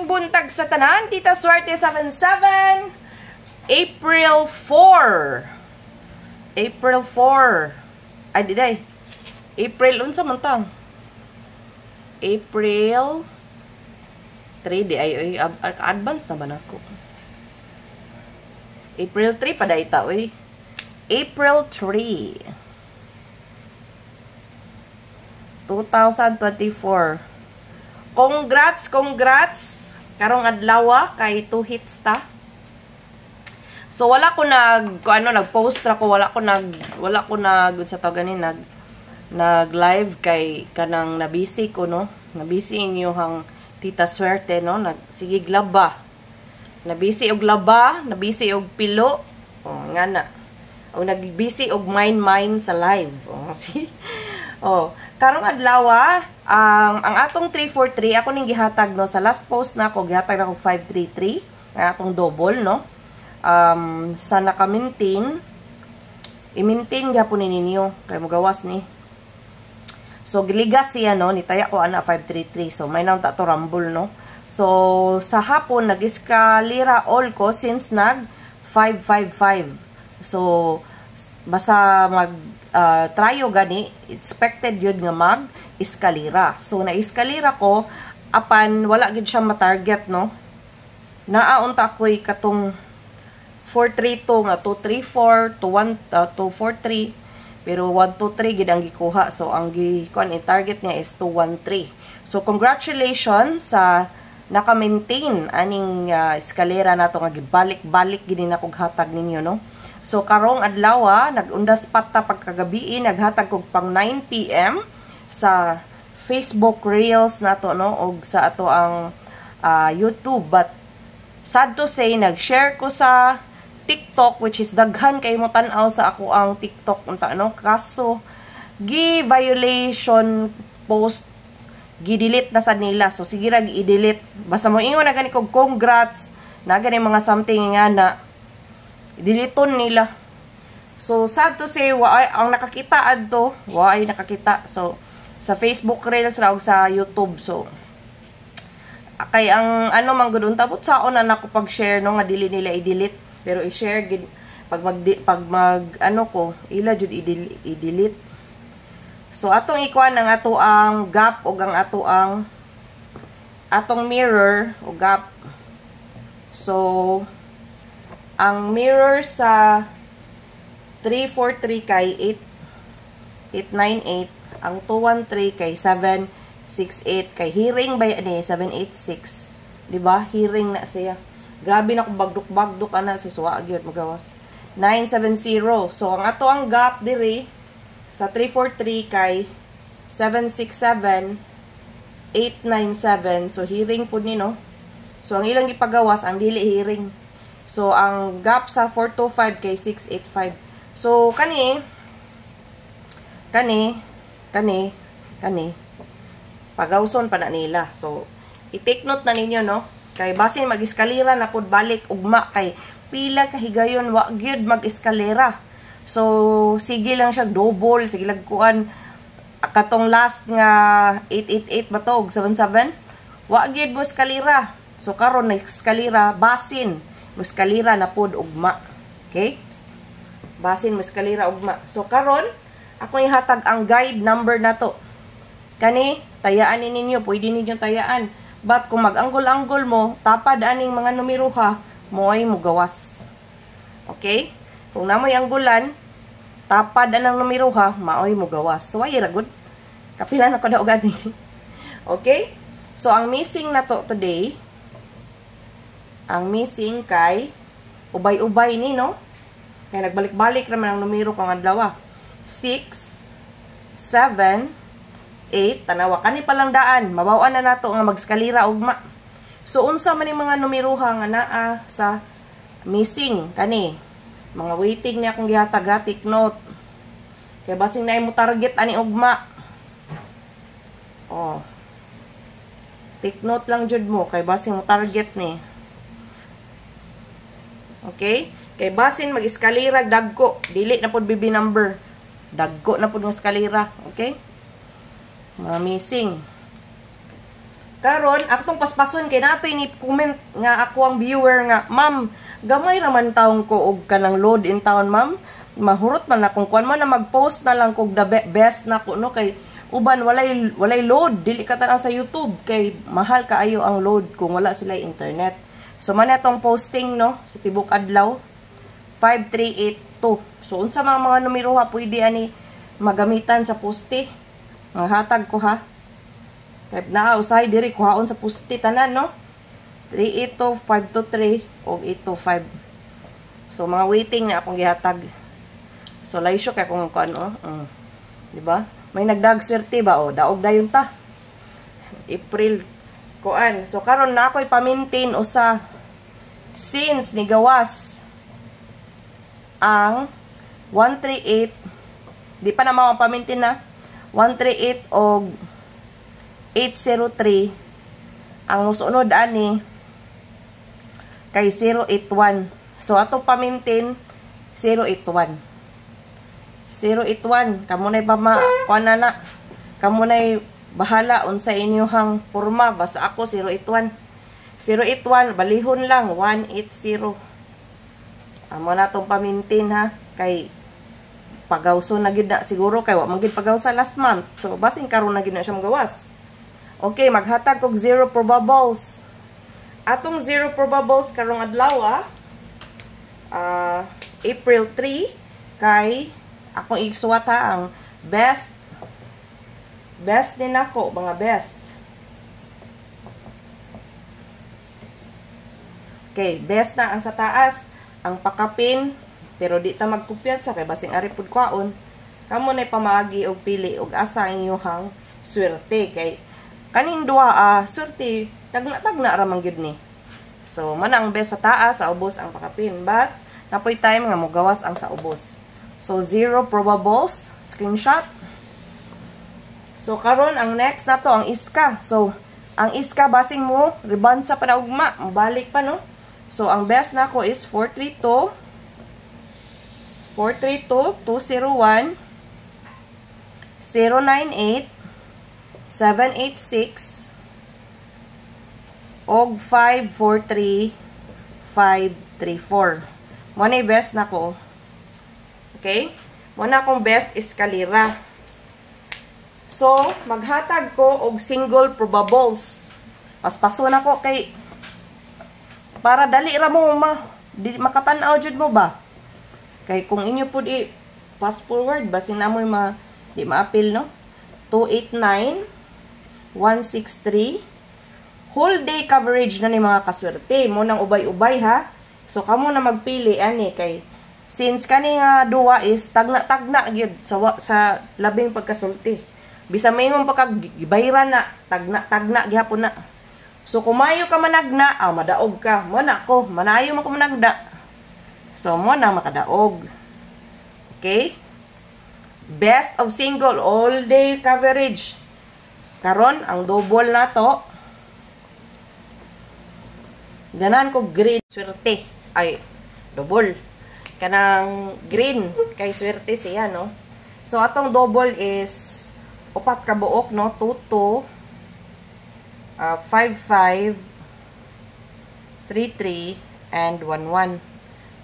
buntag sa tanan, Tita Swerte 77, April 4. April 4. Ay, diday. April, unsa man tang? April 3, di ay, advance na ba na ako? April 3 pa dahi ta, uy. April 3. 2024. Congrats, congrats. Karong adlaw kay 2 hits ta. So wala ko nag-post ra ko, wala ko sa to ganin nag-live kay kanang nabisi ko, no. Nabisi inyo hang Tita Swerte, no. Sige glaba. Nabisi og laba, nabisi og pilo. Oh, nga na. O nagbisi og mine sa live. Oh, see? Oh, karong adlaw ang atong 343 ako ning gihatag, no, sa last post na ako gihatag ako 533 ang atong double, no. Sa naka-maintain i-maintain gyapon ninyo kay magawas ni. So giligas siya, no, nitaya ko ana 533. So may naunta to rumble, no. So sa hapon nag-eskalera all ko since nag 555. So basta mag tryo gani, expected yun nga mag-eskalera. So, na-eskalera ko, apan, wala gid siya ma-target, no? Naaunta ako'y katong 432 nga, 234, 243, pero 123 gid ang gikuha. So, ang target niya is 213. So, congratulations sa naka-maintain aning eskalera nato nga gibalik-balik gid na kog hatag ninyo, no? So, karong adlaw, nag-undas patta pagkagabi, naghatag kog pang 9 PM sa Facebook Reels nato, no, og sa ato ang YouTube. But, sad to say, nag-share ko sa TikTok, which is daghan kay mo tan-aw sa ako ang TikTok, unta, no? Kaso, gi-violation post, gi-delete na sa nila. So, sige ra, gi-delete. Basta mo ingon na gani kog congrats, na gani mga something nga na, diliton nila. So, sad to say, ang nakakita adto, ay nakakita. So, sa Facebook Reels raw sa YouTube. So, kay ang ano man gudon tapos saon na nako pag-share, no, nga dili nila i-delete, pero i-share gid pag ano ko, ila jud i-delete. So, atong ikuan ang ato ang gap o ang ato ang atong mirror o gap. So, ang mirror sa 343 kay 898, ang 213 kay 768, kay hearing by ani 786. Di ba? Hearing na siya. Grabe na kung bagduk-bagduk ana, susuwa gyud magawas. 970. So ang ato ang gap diri sa 343 kay 767, 897. So hearing pud ni, no. So ang ilang gipagawas ang dili hearing. So, ang gap sa 425 kay 685. So, kani, pagawson pa na nila. So, i-take note na ninyo, no? Kay basin mag-eskalera na pud balik ugma kay pila kahigayon wa gyud mag-eskalera. So, sige lang siya double, sige lang kuan katong last nga 888 ba to og 77. Wa gyud mo eskalera. So, karon na eskalera basin muskalira na pod ugma. Okay? Basin muskalira ugma. So, karon ako ihatag ang guide number na to. Kani, tayaan ninyo. Pwede ninyo tayaan. But, kung mag-anggol-anggol mo, tapad aning mga numero ha, mo ay mugawas. Okay? Kung namoy anggulan, tapad anang numero ha, maoy mugawas. So, ay ragod. Kapila na ko daw gani. Okay? So, ang missing na to today, ang missing kay ubay-ubay ni, no? Kaya nagbalik-balik naman ang numero kong adlaw. 6, 7, 8. Tanawa, kani palang daan. Mabawaan na nato nga magskalira ugma. So, unsa man yung mga numero nga naa sa missing, kani. Mga waiting niya akong gihatag, take note. Kaya basing na mo target ani ugma. Oh. Take note lang jud mo, kay basing mo target ni. Okay? Kay basin mag-eskalera dagko, dili na pud BB number. Dagko na pud ng eskalera, okay? Mga missing. Karon akong paspason kay nato ini comment nga ako ang viewer nga, "Ma'am, gamay raman taon ko og kanang load in town, ma'am. Mahurot man na kung kuan mo na mag-post na lang kog the best na ko no kay uban walay load dili ka tanaw sa YouTube kay mahal kaayo ang load kung wala sila internet." So man atong posting no sa tibok adlaw 5382. So unsa mga numero ha pwede ani magamitan sa poste. Ang hatag ko ha. Kaya naa-usay diri kuhaon sa pusti tanan no. 382, 523 o 825. So mga waiting na akong gihatag. So laysyo kay kung ano, di ba? May nagdag swerte ba o daog dayon ta. April kuan. So karon na ako'y pamintin usa since ni gawas ang 138 di pa na mao pamintin na 138 og 803 ang musunod ani kay 081. So ato pamintin 081. 081 kamo nay kuana na. Kamo nay bahala unsa inyong porma basta ako 081. 081 balihon lang 180. Amo na tong pamintin ha kay pagawso na gid na siguro kay wa man gid pagawsa last month. So basin karon na gid na siya magawas. Okay, maghatag kog zero probables. Atong zero probables karong adlaw April 3 kay akong isuwat ha ang best din ako mga best. Okay, best na ang sa taas, ang pakapin pero di ta magkupyat sa kay basing ari pud kwaon. Kamo nay pamaagi og pili og asa ang inyong swerte kay kaning duha swerte tagna ra man gyud ni. So man ang best sa taas, sa ubos ang pakapin, but napoy time nga mogawas ang sa ubos. So zero probables, screenshot. So karon ang next na to ang iska. So ang iska basing mo ribansa pa na ugma, mabalik pa no. So ang best na ko is 432 201 098 786 og 543 534. Mo na best na ko. Okay? Mo na akong best eskalera. So, maghatag ko og single probables. Paspaso na ko kay para dali ra mo di makatan-aw jud mo ba? Kay kung inyo pud pass forward basin na mo di ma-appeal no. 289 163 whole day coverage na ni mga kaswerte mo nang ubay-ubay ha. So kamo na magpili ani kay since kani nga duwa is tagna gyud sa labing pagkasulti. Bisa may mong pagkagibayran na tagna gihapon na. So kumayo ka managna, madaog ka. Mo na ko, manayo man ko managda. So mo na makadaog. Okay? Best of single all day coverage. Karon ang double na to. Ganan ko green swerte. Ay, double. Kanang green kay swerte siya no. So atong double is upat ka buok no, 22 55 33 and 11.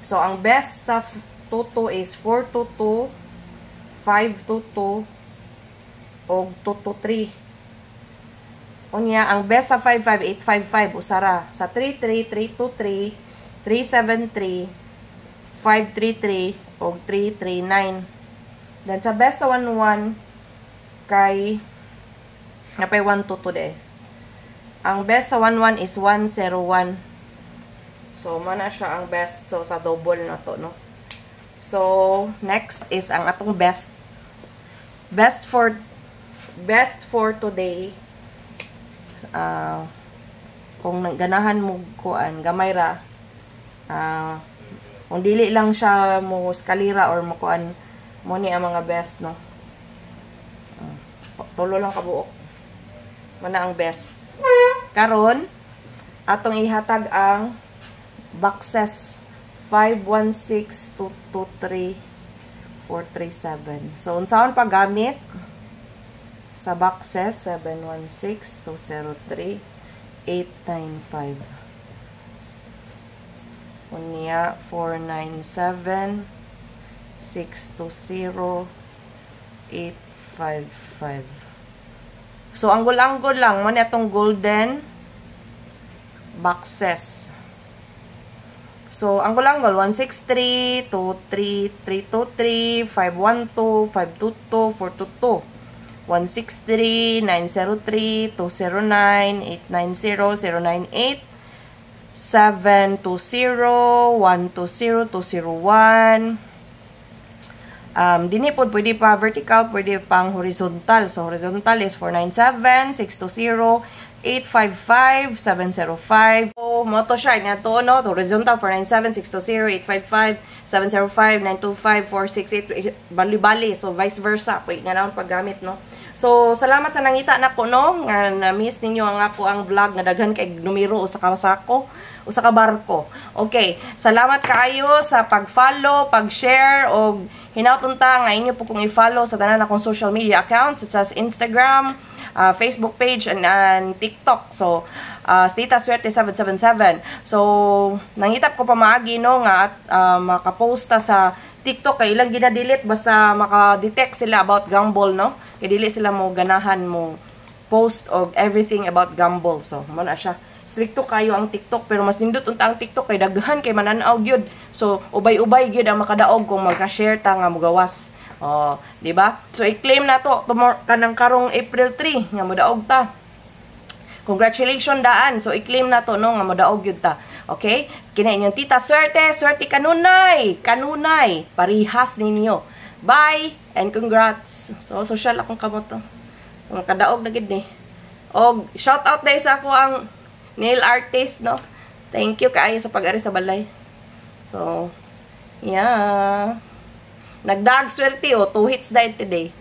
So ang best sa 22 is 422 522 og 223. Unya, ang best sa 55855 usara. Sa 33, 323, 373, 533, o 339. Then sa best sa 11, kay napay 122 de. Ang best sa 11 is 101. So, mana siya ang best. So, sa double na to, no? So, next is ang atong best. Best for today. Kung ganahan mo kuan gamay ra kung dili lang siya mo skalira or mo kuan mo ni ang mga best no tulo lang kabuok mo na ang best karon atong ihatag ang boxes 516 223 437 so unsaon paggamit sa boxes 716 203 895. Unya 497 620 855. So anggol-anggol lang man itong golden boxes. So anggol-anggol 163 23 323 512 522 422 163 903 209 890 098 720 120 201. Dini po pwede pa vertical, pwede pang horizontal. So horizontal is 497 620 855 705. So mo to siya nya to no, horizontal 497 620 855 705 925 468 bali-bali. So vice versa pwede nga naon paggamit no. So salamat sa nangita nako no, nga na-miss ninyo ang ako ang vlog nga daghan kay numero usa ka sako, usa ka barko. Okay, salamat kaayo sa pag-follow, pag-share og hinauton ta nga inyo po kung i-follow sa tanan akong social media accounts such as Instagram, Facebook page and TikTok. So Tita Swerte 777. So nangitap ko pa maagi no nga makapost ta sa TikTok kay ilang gina-delete basta maka-detect sila about Gumball no. Kay dili sila mo ganahan mo post of everything about Gumball. So mo na siya. Stricto kayo ang TikTok pero mas nindot unta ang TikTok kay daghan kay mananaw gyud. So ubay-ubay gyud ang makadaog kung magka-share ta nga mogawas. Oh, di ba? So i-claim na to kanang karong April 3 nga modaog ta. Congratulations daan. So i-claim na to no nga modaog gyud ta. Okay? Kina inyong Tita Swerte, swerte kanunay, kanunay. Parihas ninyo. Bye and congrats. So social akong kamot to. Makadaog na gid ni. Og shout out dai sa ako ang nail artist no. Thank you kaayo sa pag-ari sa balay. So yeah. Nagdag swerte 2 hits dahil today.